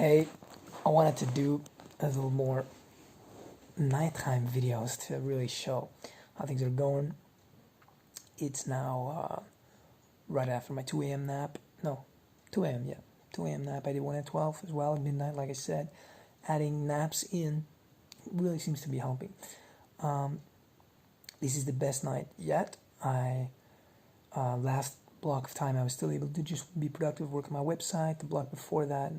Hey, I wanted to do a little more nighttime videos to really show how things are going. It's now right after my 2 a.m. nap. No, 2 a.m., yeah. 2 a.m. nap. I did one at 12 as well at midnight, like I said. Adding naps in really seems to be helping. This is the best night yet. Last block of time I was still able to just be productive, work on my website. The block before that,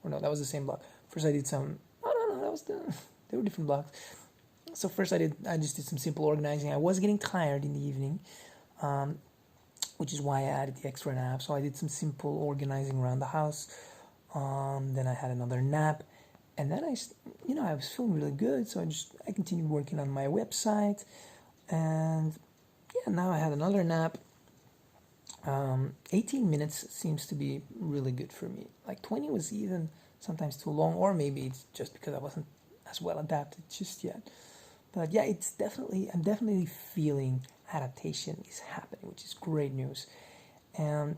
or no, that was the same block. First I did some, no, that was they were different blocks. So first I just did some simple organizing. I was getting tired in the evening, which is why I added the extra nap. So I did some simple organizing around the house. Then I had another nap, and then I was feeling really good. So I continued working on my website, and yeah, now I had another nap. 18 minutes seems to be really good for me. Like 20 was even sometimes too long, or maybe it's just because I wasn't as well adapted just yet. But yeah, I'm definitely feeling adaptation is happening, which is great news. And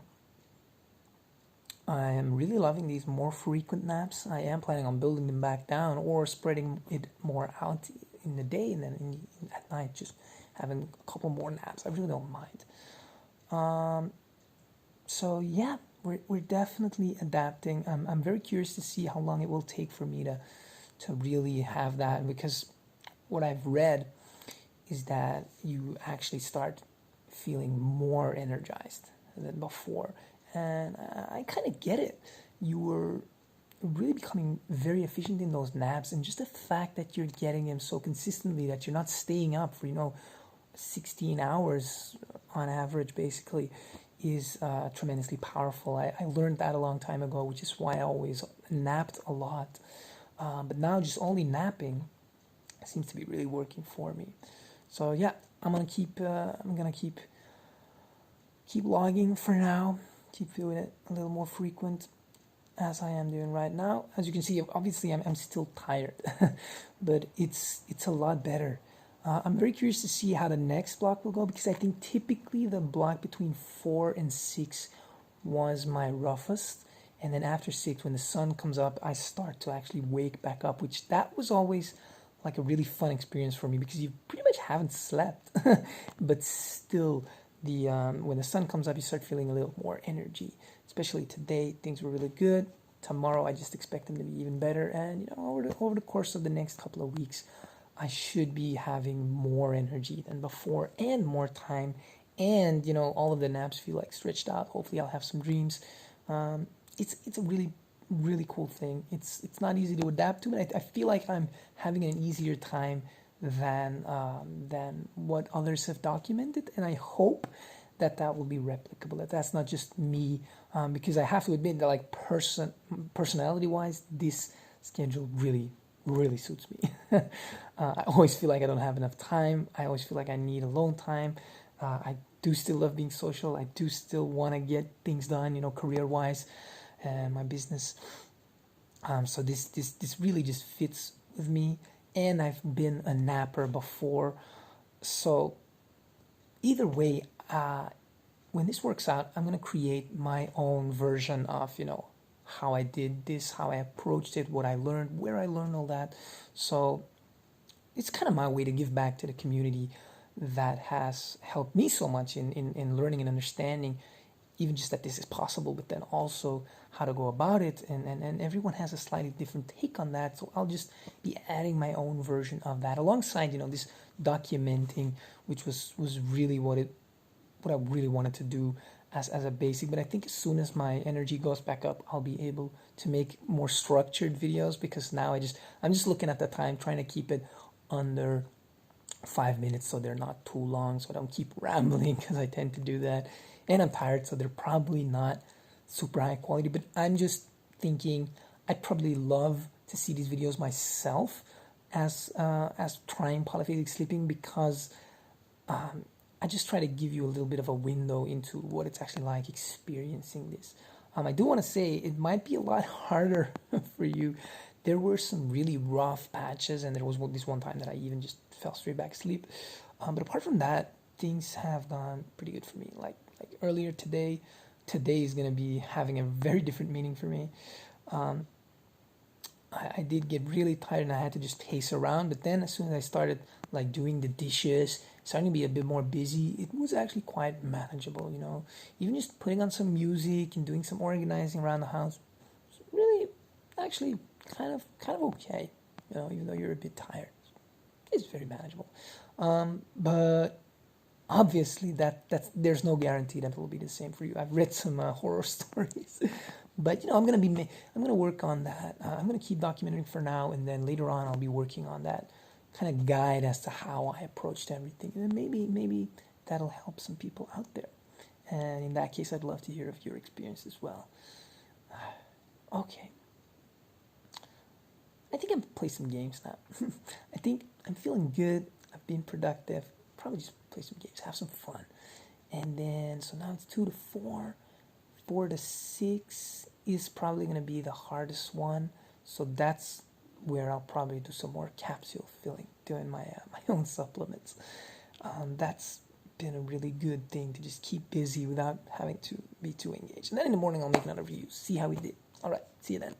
I am really loving these more frequent naps. I am planning on building them back down or spreading it more out in the day, and then at night just having a couple more naps. I really don't mind. So yeah, we're definitely adapting. I'm very curious to see how long it will take for me to really have that, because what I've read is that you actually start feeling more energized than before, and I kind of get it. You were really becoming very efficient in those naps, and just the fact that you're getting them so consistently that you're not staying up for 16 hours on average basically is tremendously powerful. I learned that a long time ago, which is why I always napped a lot. But now just only napping seems to be really working for me. So yeah, I'm gonna keep logging for now. Keep doing it a little more frequent, as I am doing right now. As you can see, obviously I'm still tired, but it's a lot better. I'm very curious to see how the next block will go, because I think typically the block between 4 and 6 was my roughest, and then after 6, when the sun comes up, I start to actually wake back up, which that was always like a really fun experience for me, because you pretty much haven't slept, but still when the sun comes up, you start feeling a little more energy. Especially today, things were really good. Tomorrow, I just expect them to be even better, and over the course of the next couple of weeks, I should be having more energy than before and more time, and all of the naps feel like stretched out. Hopefully I'll have some dreams. It's a really cool thing. It's not easy to adapt to, but I feel like I'm having an easier time than what others have documented, and I hope that will be replicable, that's not just me, because I have to admit that, like, personality wise, this schedule really suits me. I always feel like I don't have enough time. I always feel like I need alone time. I do still love being social. I do still want to get things done, career-wise, and my business. So this really just fits with me. And I've been a napper before, so either way, when this works out, I'm gonna create my own version of how I did this, how I approached it, what I learned, where I learned all that. So it's kind of my way to give back to the community that has helped me so much in learning and understanding, even just that this is possible, but then also how to go about it. And everyone has a slightly different take on that. So I'll just be adding my own version of that alongside, this documenting, which was really what I really wanted to do as a basic. But I think as soon as my energy goes back up, I'll be able to make more structured videos, because now I'm just looking at the time, trying to keep it under 5 minutes so they're not too long, so I don't keep rambling, because I tend to do that, and I'm tired, so they're probably not super high quality. But I'm just thinking I'd probably love to see these videos myself as trying polyphasic sleeping, because I just try to give you a little bit of a window into what it's actually like experiencing this. I do want to say it might be a lot harder for you. There were some really rough patches, and there was this one time that I even just fell straight back asleep. But apart from that, things have gone pretty good for me. Like earlier today is going to be having a very different meaning for me. I did get really tired and I had to just pace around. But then as soon as I started like doing the dishes, starting to be a bit more busy, it was actually quite manageable, you know. Even just putting on some music and doing some organizing around the house, really actually kind of okay, you know, even though you're a bit tired. It's very manageable. But obviously that's there's no guarantee that it will be the same for you. I've read some horror stories, but you know I'm gonna work on that. I'm gonna keep documenting for now, and then later on I'll be working on that kind of guide as to how I approached everything, and then maybe that'll help some people out there. And in that case, I'd love to hear of your experience as well. Okay, I think I'm gonna play some games now. I think I'm feeling good. I've been productive. Probably just play some games, have some fun. And then, so now it's 2 to 4. 4 to 6 is probably going to be the hardest one. So that's where I'll probably do some more capsule filling, doing my own supplements. That's been a really good thing to just keep busy without having to be too engaged. And then in the morning, I'll make another review, see how we did. All right, see you then.